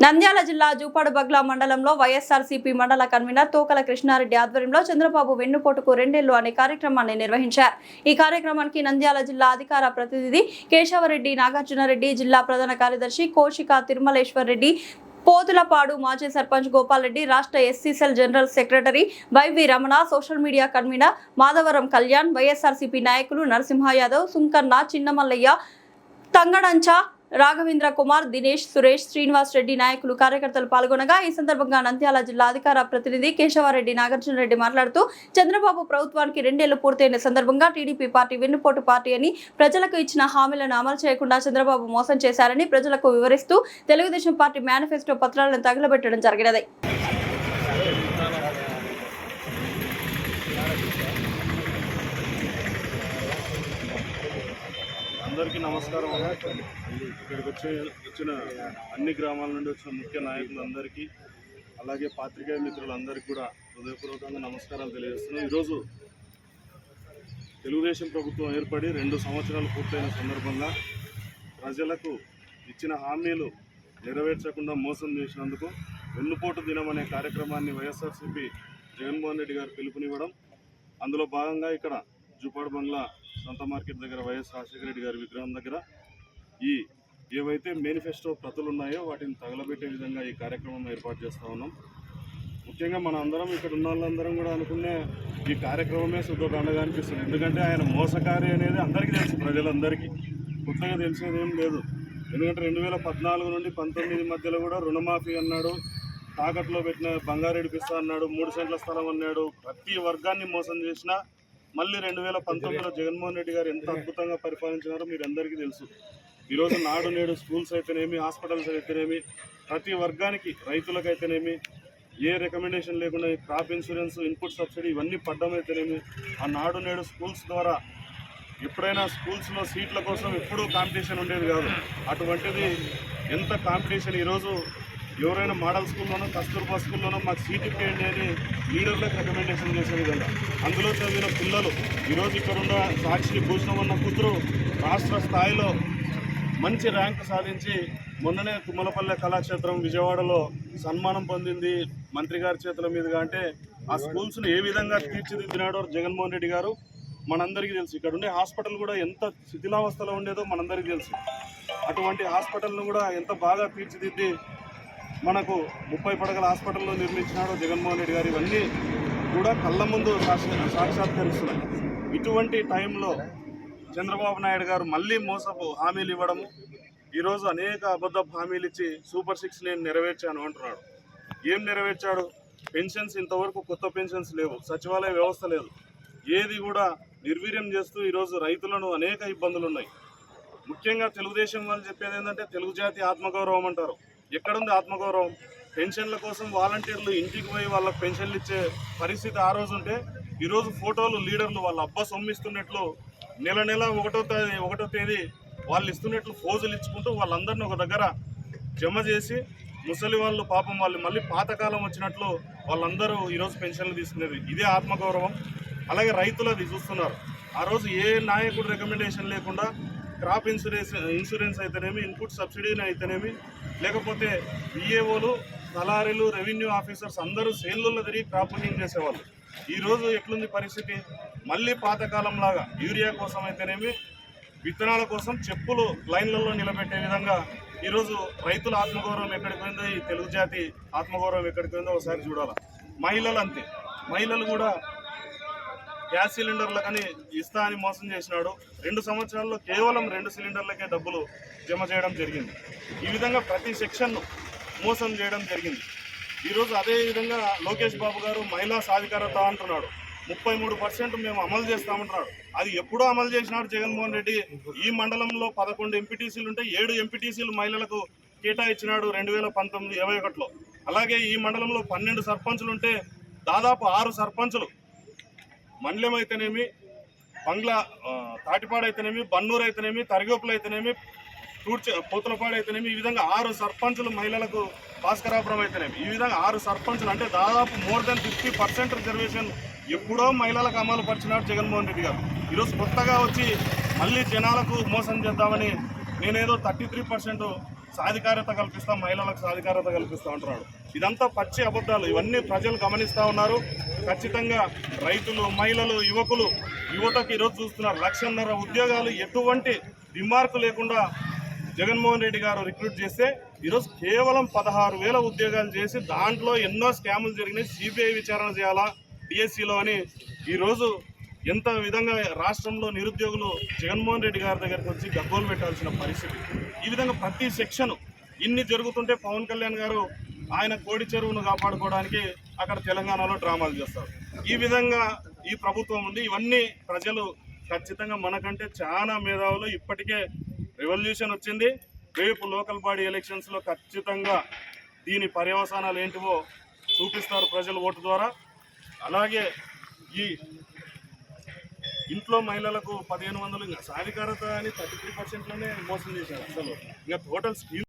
నంద్యాల జిల్లా జూపాడుబగ్ల మండలంలో వైఎస్ఆర్సీపీ మండల కన్వీనర్ తోకల కృష్ణారెడ్డి ఆధ్వర్యంలో చంద్రబాబు వెన్నుపోటుకు 2 ఏళ్లు అనే కార్యక్రమాన్ని నిర్వహించారు. ఈ కార్యక్రమానికి నంద్యాల జిల్లా అధికార ప్రతినిధి కేశవరెడ్డి నాగార్జునరెడ్డి, జిల్లా ప్రధాన కార్యదర్శి కోశిక తిరుమలేశ్వర్ రెడ్డి, పోతులపాడు మాజీ సర్పంచ్ గోపాల్ రెడ్డి, రాష్ట్ర SC cell general secretary YV Ramana, social media convener Madhavaram Kalyan, YSRCP నాయకులు నరసింహ యాదవ్, సుంకన్న, చిన్నమల్లయ్య, తంగడంచ, రాఘవేంద్ర కుమార్, దినేష్, సురేష్, శ్రీనివాస్ రెడ్డి నాయకులు కార్యకర్తలు పాల్గొనగా ఈ సందర్భంగా నంద్యాల జిల్లా అధికార ప్రతినిధి కేశవరెడ్డి నాగార్జునరెడ్డి మాట్లాడుతూ చంద్రబాబు ప్రభుత్వానికి 2 ఏళ్లు పూర్తయిన సందర్భంగా టీడీపీ పార్టీ వెన్నుపోటు పార్టీ అని, ప్రజలకు ఇచ్చిన హామీలను అమలు చేయకుండా చంద్రబాబు మోసం చేశారని ప్రజలకు వివరిస్తూ తెలుగుదేశం పార్టీ మేనిఫెస్టో పత్రాలను తగలబెట్టడం జరిగినది. అందరికీ నమస్కారం. ఇక్కడికి వచ్చిన అన్ని గ్రామాల నుండి వచ్చిన ముఖ్య నాయకులందరికీ, అలాగే పాత్రికేయ మిత్రులందరికీ కూడా హృదయపూర్వకంగా నమస్కారాలు తెలియజేస్తున్నాం. ఈరోజు తెలుగుదేశం ప్రభుత్వం ఏర్పడి 2 సంవత్సరాలు పూర్తయిన సందర్భంగా ప్రజలకు ఇచ్చిన హామీలు నెరవేర్చకుండా మోసం చేసినందుకు వెన్నుపోటు దినం అనే కార్యక్రమాన్ని వైఎస్ఆర్సీపీ జగన్మోహన్ రెడ్డి గారు పిలుపునివ్వడం, అందులో భాగంగా ఇక్కడ జూపాడుబంగ్లా సంత మార్కెట్ దగ్గర వైఎస్ రాజశేఖర రెడ్డి గారి విగ్రహం దగ్గర ఏవైతే మేనిఫెస్టో ప్రతులు ఉన్నాయో వాటిని తగలబెట్టే విధంగా ఈ కార్యక్రమం ఏర్పాటు చేస్తూ ఉన్నాం. ముఖ్యంగా మన అందరం ఇక్కడ ఉన్న వాళ్ళందరం కూడా అనుకునే ఈ కార్యక్రమమే శుద్ధదండగా అనిపిస్తుంది. ఎందుకంటే ఆయన మోసకారి అనేది అందరికీ తెలుసు, ప్రజలందరికీ కొత్తగా తెలిసేది ఏం లేదు. ఎందుకంటే 2014 నుండి 19 మధ్యలో కూడా రుణమాఫీ అన్నాడు, తాకట్లో పెట్టిన బంగారెడ్డి పిస్తా అన్నాడు, 3 సెంట్ల స్థలం అన్నాడు, ప్రతి వర్గాన్ని మోసం చేసినా మళ్ళీ 2019లో జగన్మోహన్ రెడ్డి గారు ఎంత అద్భుతంగా పరిపాలించినారో మీరు అందరికీ తెలుసు. ఈరోజు నాడు నేడు స్కూల్స్ అయితేనేమి, హాస్పిటల్స్ అయితేనేమి, ప్రతి వర్గానికి, రైతులకైతేనేమి ఏ రికమెండేషన్ లేకుండా క్రాప్ ఇన్సూరెన్స్, ఇన్పుట్ సబ్సిడీ ఇవన్నీ పడ్డం అయితేనేమి, ఆ నాడు నేడు స్కూల్స్ ద్వారా ఎప్పుడైనా స్కూల్స్లో సీట్ల కోసం ఎప్పుడూ కాంపిటీషన్ ఉండేది కాదు. అటువంటిది ఎంత కాంపిటీషన్. ఈరోజు ఎవరైనా మోడల్ స్కూల్లోనో, కస్తూర్బా స్కూల్లోనో మాకు సీట్ ఇప్పించండి అని లీడర్లకు రికమెండేషన్ చేసే విధంగా అందులో చదివిన పిల్లలు ఈరోజు ఇక్కడున్న సాక్షి భూషణం అన్న కూతురు రాష్ట్ర స్థాయిలో మంచి ర్యాంక్ సాధించి మొన్ననే తుమ్మలపల్లె కళాక్షేత్రం విజయవాడలో సన్మానం పొందింది మంత్రి గారి చేతుల మీదుగా. అంటే ఆ స్కూల్స్ను ఏ విధంగా తీర్చిదిద్దినాడో జగన్మోహన్ రెడ్డి గారు మనందరికీ తెలుసు. ఇక్కడ ఉండే హాస్పిటల్ కూడా ఎంత శిథిలావస్థలో ఉండేదో మనందరికీ తెలుసు. అటువంటి హాస్పిటల్ను కూడా ఎంత బాగా తీర్చిదిద్ది మనకు 30 పడగల హాస్పిటల్లో నిర్మించినాడో జగన్మోహన్ రెడ్డి గారు. ఇవన్నీ కూడా కళ్ళ ముందు సాక్షాత్కరిస్తున్నాయి. ఇటువంటి టైంలో చంద్రబాబు నాయుడు గారు మళ్ళీ మోసపు హామీలు ఇవ్వడము, ఈరోజు అనేక అబద్ధపు హామీలు ఇచ్చి సూపర్ 6 నేను నెరవేర్చాను అంటున్నాడు. ఏం నెరవేర్చాడు? పెన్షన్స్ ఇంతవరకు కొత్త పెన్షన్స్ లేవు, సచివాలయ వ్యవస్థ లేదు, ఏది కూడా నిర్వీర్యం చేస్తూ ఈరోజు రైతులను అనేక ఇబ్బందులు ఉన్నాయి. ముఖ్యంగా తెలుగుదేశం వాళ్ళు చెప్పేది ఏంటంటే తెలుగు జాతి ఆత్మగౌరవం అంటారు. ఎక్కడుంది ఆత్మగౌరవం? పెన్షన్ల కోసం వాలంటీర్లు ఇంటికి పోయి వాళ్ళకి పెన్షన్లు ఇచ్చే పరిస్థితి ఆ రోజు ఉంటే, ఈరోజు ఫోటోలు లీడర్లు వాళ్ళ అబ్బా సొమ్మిస్తున్నట్లు నెల 1వ తేదీ వాళ్ళు ఇస్తున్నట్లు ఫోజులు ఇచ్చుకుంటూ వాళ్ళందరినీ ఒక దగ్గర జమ చేసి ముసలి వాళ్ళు పాపం వాళ్ళు మళ్ళీ పాతకాలం వచ్చినట్లు వాళ్ళందరూ ఈరోజు పెన్షన్లు తీసుకునేది. ఇదే ఆత్మగౌరవం. అలాగే రైతులది చూస్తున్నారు. ఆ రోజు ఏ నాయకుడు రికమెండేషన్ లేకుండా క్రాప్ ఇన్సూరెన్స్ అయితేనేమి, ఇన్పుట్ సబ్సిడీని అయితేనేమి, లేకపోతే విఏఓలు, దళారీలు, రెవెన్యూ ఆఫీసర్స్ అందరూ సేన్లలో తిరిగి క్రాప్ బుకింగ్ చేసేవాళ్ళు. ఈరోజు ఎట్లుంది పరిస్థితి? మళ్ళీ పాతకాలంలాగా యూరియా కోసం అయితేనేమి, విత్తనాల కోసం చెప్పులు లైన్లలో నిలబెట్టే విధంగా ఈరోజు రైతుల ఆత్మగౌరవం ఎక్కడికి పోయిందో, ఈ తెలుగు జాతి ఆత్మగౌరవం ఎక్కడికి పోయిందో ఒకసారి చూడాలి. మహిళలు అంతే. మహిళలు కూడా గ్యాస్ సిలిండర్లకని ఇస్తా అని మోసం చేసినాడు. 2 సంవత్సరాల్లో కేవలం 2 సిలిండర్లకే డబ్బులు జమ చేయడం జరిగింది. ఈ విధంగా ప్రతి సెక్షన్ను మోసం చేయడం జరిగింది. ఈరోజు అదే విధంగా లోకేష్ బాబు గారు మహిళా సాధికారత అంటున్నాడు. 33% మేము అమలు చేస్తామంటున్నాడు. అది ఎప్పుడో అమలు చేసినాడు జగన్మోహన్ రెడ్డి. ఈ మండలంలో 11 ఎంపీటీసీలు ఉంటే 7 ఎంపీటీసీలు మహిళలకు కేటాయించినాడు 2019-21లో. అలాగే ఈ మండలంలో 12 సర్పంచులు ఉంటే దాదాపు 6 సర్పంచులు మండలం అయితేనేమి, బంగ్లా తాటిపాడు అయితేనేమి, బన్నూరు అయితేనేమి, తరిగొప్పులు అయితేనేమి, పోతులపాడు అయితేనేమి, ఈ విధంగా 6 సర్పంచులు మహిళలకు, భాస్కరాపురం అయితేనేమి, ఈ విధంగా 6 సర్పంచులు అంటే దాదాపు మోర్ దెన్ 50% రిజర్వేషన్ ఎప్పుడో మహిళలకు అమలు పరిచినాడు జగన్మోహన్ రెడ్డి గారు. ఈరోజు కొత్తగా వచ్చి మళ్ళీ జనాలకు మోసం చేద్దామని నేనేదో 33% సాధికారత కల్పిస్తాం, మహిళలకు సాధికారత కల్పిస్తాం అంటున్నాడు. ఇదంతా పచ్చి అబద్ధాలు. ఇవన్నీ ప్రజలు గమనిస్తూ ఉన్నారు. ఖచ్చితంగా రైతులు, మహిళలు, యువతకు ఈరోజు చూస్తున్నారు 1,50,000 ఉద్యోగాలు ఎటువంటి రిమార్కు లేకుండా జగన్మోహన్ రెడ్డి గారు రిక్రూట్ చేస్తే ఈరోజు కేవలం 16,000 ఉద్యోగాలు చేసి దాంట్లో ఎన్నో స్కాములు జరిగినాయి, సిబిఐ విచారణ చేయాలా డిఎస్సిలో అని ఈరోజు ఎంత విధంగా రాష్ట్రంలో నిరుద్యోగులు జగన్మోహన్ రెడ్డి గారి దగ్గరికి వచ్చి గగ్గోలు పెట్టాల్సిన పరిస్థితి. ఈ విధంగా ప్రతి సెక్షను ఇన్ని జరుగుతుంటే పవన్ కళ్యాణ్ గారు ఆయన కోడి చెరువును కాపాడుకోవడానికి అక్కడ తెలంగాణలో డ్రామాలు చేస్తారు. ఈ విధంగా ఈ ప్రభుత్వం ఉంది. ఇవన్నీ ప్రజలు ఖచ్చితంగా మనకంటే చాలా మేధావులు. ఇప్పటికే రెవల్యూషన్ వచ్చింది. రేపు లోకల్ బాడీ ఎలక్షన్స్లో ఖచ్చితంగా దీని పర్యవసానాలు ఏంటివో చూపిస్తారు ప్రజలు ఓటు ద్వారా. అలాగే ఈ ఇంట్లో మహిళలకు 1,500 సాధికారత అని 33%లోనే మోసం చేశారు. అసలు ఇంకా టోటల్ స్కీమ్